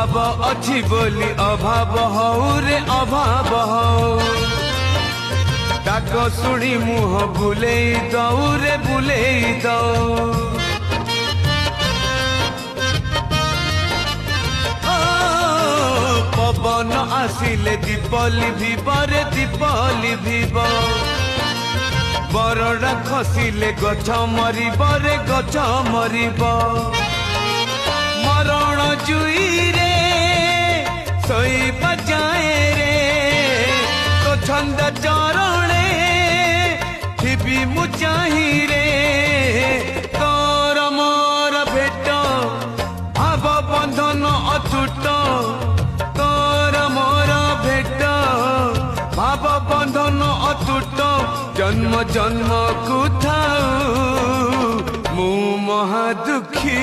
अभाव अच्छी बोली अभाव हऊ रे अभाव हऊ डाक शुणी मुह बुले दऊ रे बुले दऊ पवन आसिले दीपली भीबरे दीपली भीब बरड़ा खसिले गछ मरिब रे गछ मरिब मरण जुई रे सोईबा जाए रे तो छंद चरणे थिबी मु चाही रे तोर मोर भेट भाव बंधन अतुट तोर मोर भेट भाव बंधन अतुट जन्म जन्म को थाऊ मु महा दुखी।